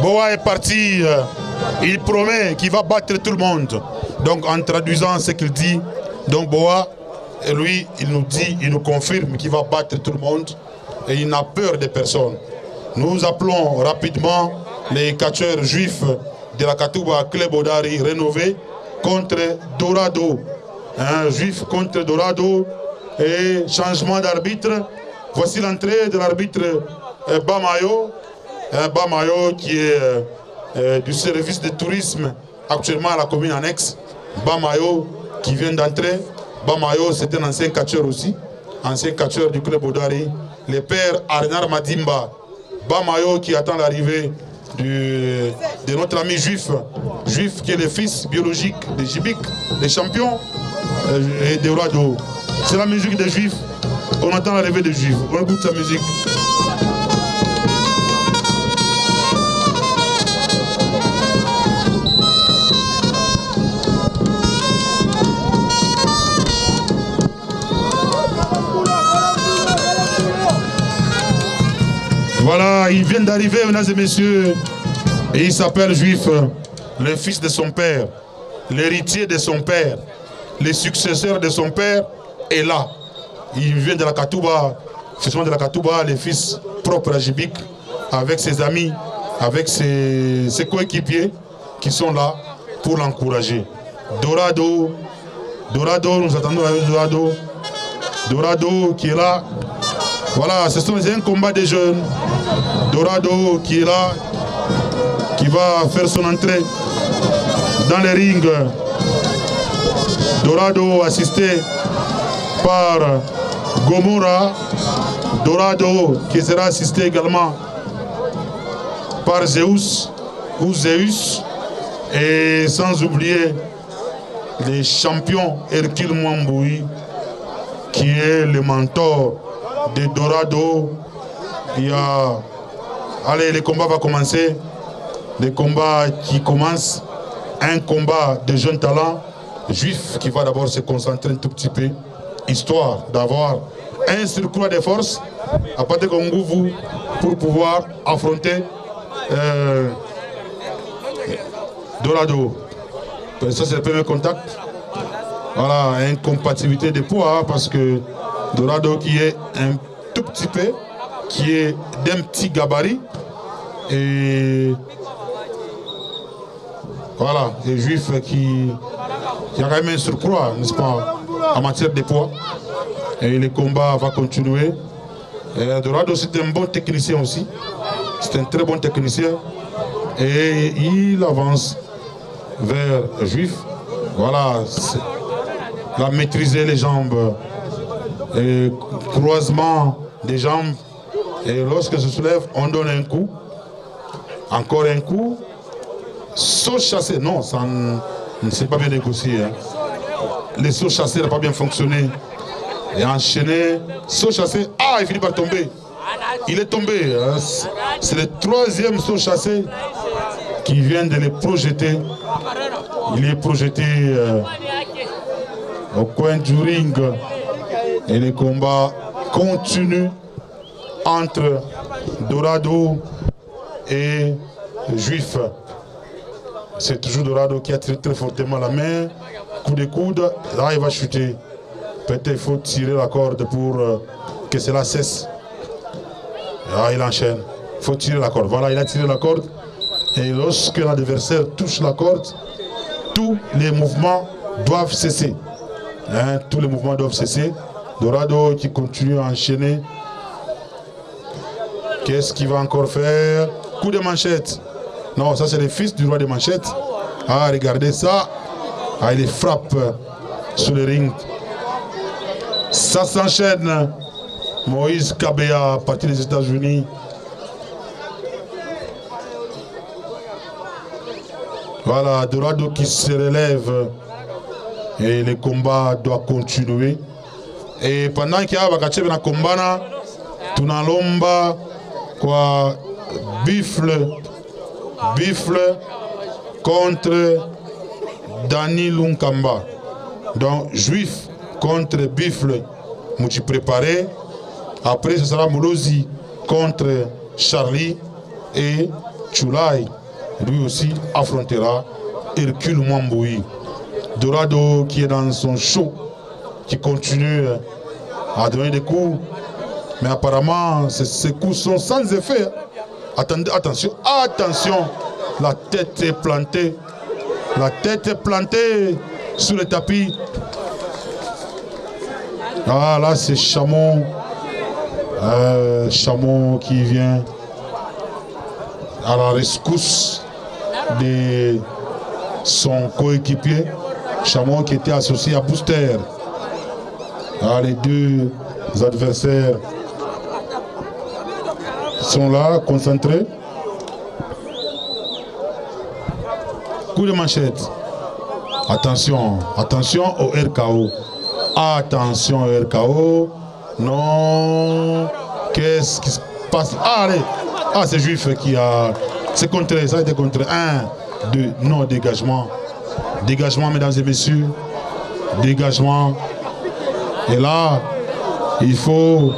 Boa est parti, il promet qu'il va battre tout le monde. Donc en traduisant ce qu'il dit, donc Boa, et lui, il nous dit, il nous confirme qu'il va battre tout le monde et il n'a peur de personne. Nous appelons rapidement les catcheurs juifs de la Katouba Club Odari rénové contre Dorado. Juif contre Dorado et changement d'arbitre. Voici l'entrée de l'arbitre Bamayo. Bamayo qui est du service de tourisme actuellement à la commune annexe. Bamayo qui vient d'entrer. Bamayo c'est un ancien catcheur aussi, ancien catcheur du club Odari. Le père Arnar Madimba Bamayo qui attend l'arrivée de notre ami juif qui est le fils biologique de Jibik, des champions et de Rado. C'est la musique des juifs, on entend l'arrivée des juifs, on écoute sa musique. Voilà, il vient d'arriver, mesdames et messieurs, et il s'appelle Juif, le fils de son père, l'héritier de son père, le successeur de son père est là. Il vient de la Katouba, effectivement de la Katouba, le fils propre à Jibik, avec ses amis, avec ses coéquipiers qui sont là pour l'encourager. Dorado, nous attendons avec Dorado. Dorado qui est là. Voilà, c'est un combat des jeunes. Dorado qui est là, qui va faire son entrée dans les rings. Dorado assisté par Gomora. Dorado qui sera assisté également par Zeus ou Zeus. Et sans oublier les champions Hercule Mwamboui qui est le mentor de Dorado. Il y a... Allez, le combat va commencer. Le combat qui commence. Un combat de jeunes talents juifs qui va d'abord se concentrer un tout petit peu, histoire d'avoir un surcroît de force à partir de Ngouvou pour pouvoir affronter Dorado. Ça, c'est le premier contact. Voilà, incompatibilité de poids parce que Dorado qui est un tout petit peu, qui est d'un petit gabarit et voilà, des juifs qui a quand même un surcroît, n'est-ce pas, en matière de poids. Et le combat va continuer. Et Dorado c'est un bon technicien aussi, c'est un très bon technicien et il avance vers Juif. Voilà, il a maîtrisé les jambes. Et croisement des jambes et lorsque se soulève on donne un coup, encore un coup, saut chassé, non ça ne s'est pas bien négocié, hein. Les sauts chassés n'ont pas bien fonctionné et enchaîné, saut chassé, il finit par tomber, il est tombé, hein. C'est le troisième saut chassé qui vient de le projeter, il est projeté au coin du ring. Et le combat continue entre Dorado et Juif. C'est toujours Dorado qui a tiré très fortement la main. Coup de coude, là il va chuter. Peut-être il faut tirer la corde pour que cela cesse. Là il enchaîne. Il faut tirer la corde. Voilà, il a tiré la corde. Et lorsque l'adversaire touche la corde, tous les mouvements doivent cesser. Hein, tous les mouvements doivent cesser. Dorado qui continue à enchaîner. Qu'est-ce qu'il va encore faire? Coup de manchette. Non, ça c'est le fils du roi des manchettes. Regardez ça. Il les frappe sur le ring. Ça s'enchaîne. Moïse Kabea, parti des États-Unis. Voilà, Dorado qui se relève. Et le combat doit continuer. Et pendant qu'il y a un combat, tunalomba quoi Buffle contre Dani Lunkamba. Donc Juif contre Buffle, Mouchi préparé. Après ce sera Moulozi contre Charlie et Chulai, lui aussi, affrontera Hercule Mamboui. Dorado qui est dans son show, qui continue à donner des coups. Mais apparemment, ces coups sont sans effet. Attendez, attention, attention. La tête est plantée. La tête est plantée sur le tapis. Ah là, c'est Chamon. Chamon qui vient à la rescousse de son coéquipier. Chamon qui était associé à Booster. Ah, les deux adversaires sont là, concentrés. Coup de manchette. Attention, attention au RKO. Attention au RKO. Non. Qu'est-ce qui se passe? Ah, allez. Ah, c'est Juif qui a... C'est contré, ça a été contré. 1, 2, non, dégagement. Dégagement, mesdames et messieurs. Dégagement. Et là, il faut...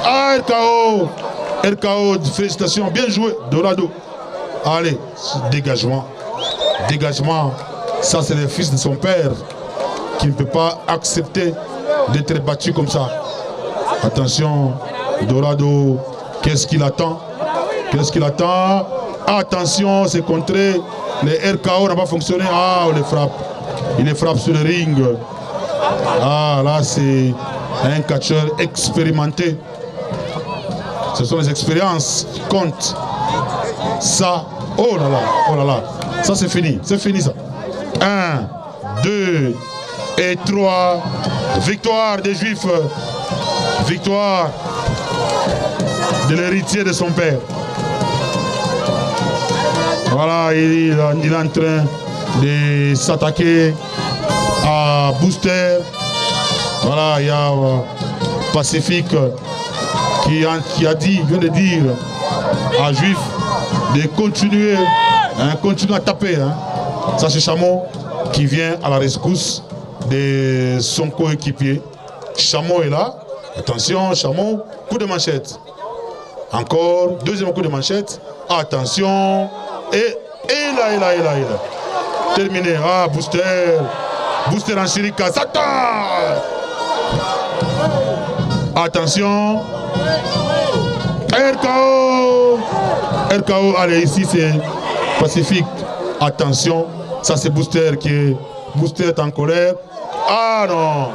Ah, RKO. RKO, félicitations, bien joué, Dorado. Allez, dégagement. Dégagement. Ça, c'est le fils de son père qui ne peut pas accepter d'être battu comme ça. Attention, Dorado, qu'est-ce qu'il attend? Qu'est-ce qu'il attend? Attention, c'est contré. Les RKO n'a pas fonctionné. Ah, on les frappe. Il les frappe sur le ring. Ah, là, c'est un catcheur expérimenté. Ce sont les expériences qui comptent. Ça, oh là là, ça c'est fini ça. 1, 2 et 3. Victoire des Juifs. Victoire de l'héritier de son père. Voilà, il est en train de s'attaquer à Booster. Voilà, il y a Pacifique qui vient de dire à Juif de continuer, hein, continuer à taper. Hein. Ça c'est Chamon qui vient à la rescousse de son coéquipier. Chamon est là. Attention, Chamon, coup de manchette. Encore, deuxième coup de manchette. Attention. Et là. Terminé. Ah, Booster. Booster en Chirika. Satan. Attention. RKO. RKO, allez, ici c'est Pacifique. Attention, ça c'est Booster qui est... Booster est en colère. Ah non.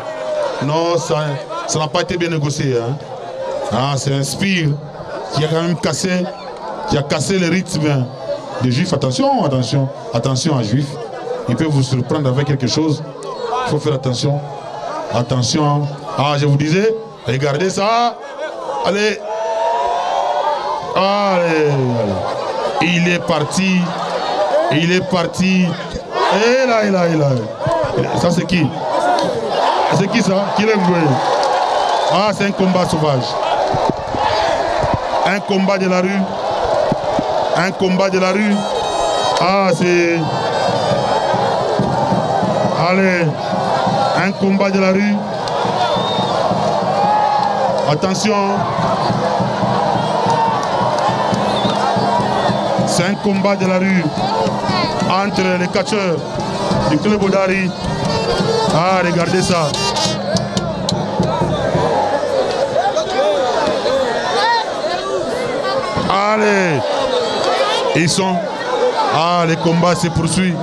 Non, ça n'a pas été bien négocié. Hein. Ah, c'est un Spire qui a quand même cassé, qui a cassé le rythme des Juifs. Attention, attention, attention à Juif. Il peut vous surprendre avec quelque chose. Il faut faire attention. Attention. Ah, je vous disais, regardez ça. Allez. Allez. Il est parti. Il est parti. Et là. Ça c'est qui? C'est qui ça? Qui l'a joué? Ah, c'est un combat sauvage. Un combat de la rue. Un combat de la rue. Ah, c'est... Allez. Un combat de la rue. Attention. C'est un combat de la rue entre les catcheurs du club Odari. Ah, regardez ça. Allez. Ils sont... Ah, les combats se poursuivent.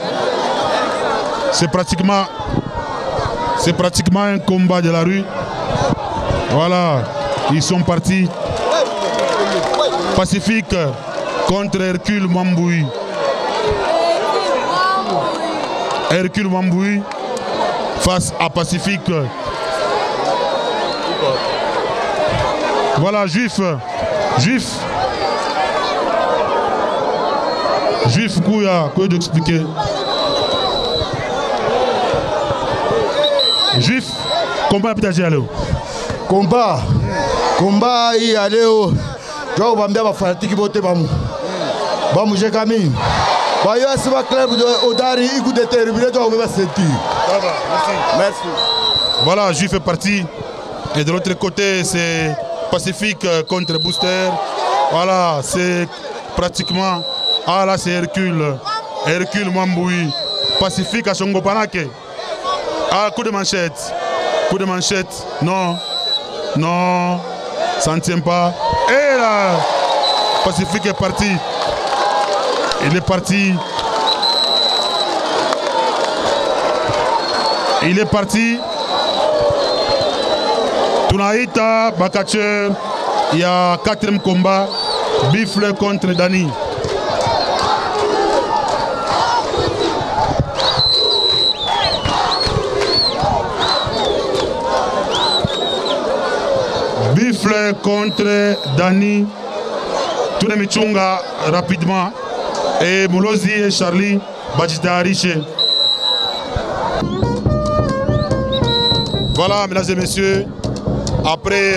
C'est pratiquement un combat de la rue. Voilà. Ils sont partis. Pacifique contre Hercule Mamboui. Hercule Mamboui face à Pacifique. Voilà, Juif, Kouya, quoi d'expliquer. Juif, combat peut-être aller. Combat y aller. Je vais vous dire fanatique voter bamu. Bamu j'ai camille. Bayo c'est ma club Odari, il goûte déterminé, donc on va se sentir. Merci. Voilà, Juif est parti. Et de l'autre côté, c'est Pacifique contre Booster. Voilà, c'est pratiquement. Ah là c'est Hercule. Hercule Mamboui. Pacifique à Songo Panake. Ah, coup de manchette. Coup de manchette. Non. Non. Ça ne tient pas. Et là, Pacifique est parti. Il est parti. Il est parti. Tunaita Bakacher. Il y a 4e combat. Bifle contre Dani. Bifle contre Dani. Tous les Michunga rapidement. Et Moulozi et Charlie Bajita Riche. Voilà, mesdames et messieurs, après